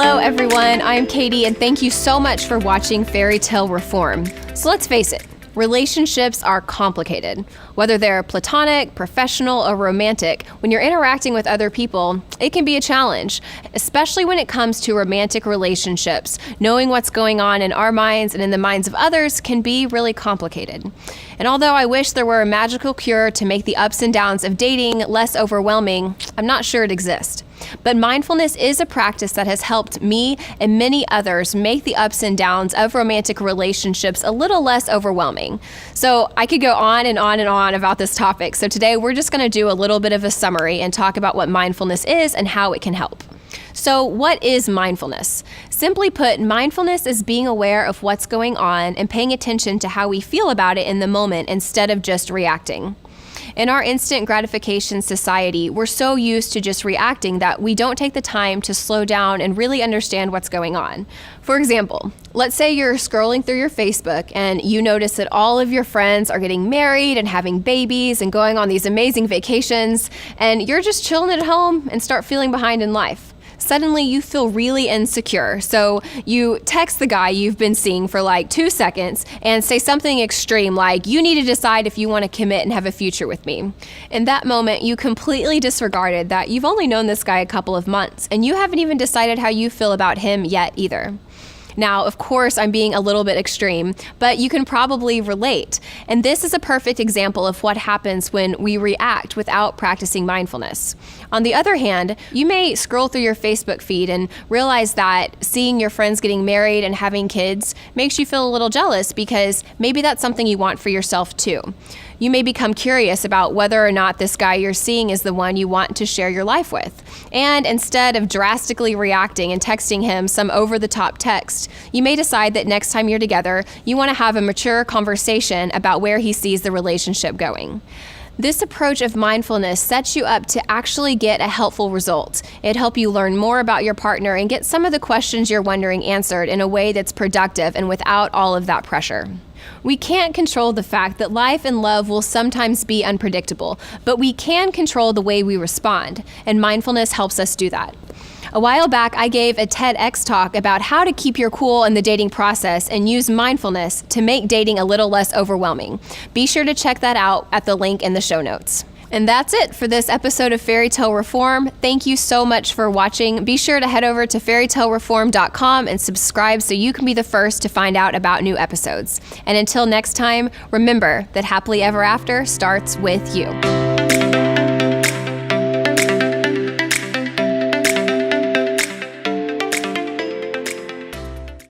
Hello, everyone. I'm Katie, and thank you so much for watching Fairy Tale Reform. So let's face it, relationships are complicated. Whether they're platonic, professional, or romantic, when you're interacting with other people, it can be a challenge, especially when it comes to romantic relationships. Knowing what's going on in our minds and in the minds of others can be really complicated. And although I wish there were a magical cure to make the ups and downs of dating less overwhelming, I'm not sure it exists. But mindfulness is a practice that has helped me and many others make the ups and downs of romantic relationships a little less overwhelming. So I could go on and on and on about this topic. So today we're just going to do a little bit of a summary and talk about what mindfulness is and how it can help. So what is mindfulness? Simply put, mindfulness is being aware of what's going on and paying attention to how we feel about it in the moment instead of just reacting. In our instant gratification society, we're so used to just reacting that we don't take the time to slow down and really understand what's going on. For example, let's say you're scrolling through your Facebook and you notice that all of your friends are getting married and having babies and going on these amazing vacations, and you're just chilling at home and start feeling behind in life. Suddenly you feel really insecure, so you text the guy you've been seeing for like 2 seconds and say something extreme like, "You need to decide if you want to commit and have a future with me." In that moment, you completely disregarded that you've only known this guy a couple of months and you haven't even decided how you feel about him yet either. Now, of course, I'm being a little bit extreme, but you can probably relate. And this is a perfect example of what happens when we react without practicing mindfulness. On the other hand, you may scroll through your Facebook feed and realize that seeing your friends getting married and having kids makes you feel a little jealous because maybe that's something you want for yourself too. You may become curious about whether or not this guy you're seeing is the one you want to share your life with. And instead of drastically reacting and texting him some over-the-top text, you may decide that next time you're together, you want to have a mature conversation about where he sees the relationship going. This approach of mindfulness sets you up to actually get a helpful result. It'll help you learn more about your partner and get some of the questions you're wondering answered in a way that's productive and without all of that pressure. We can't control the fact that life and love will sometimes be unpredictable, but we can control the way we respond, and mindfulness helps us do that. A while back, I gave a TEDx talk about how to keep your cool in the dating process and use mindfulness to make dating a little less overwhelming. Be sure to check that out at the link in the show notes. And that's it for this episode of Fairy Tale Reform. Thank you so much for watching. Be sure to head over to fairytalereform.com and subscribe so you can be the first to find out about new episodes. And until next time, remember that happily ever after starts with you.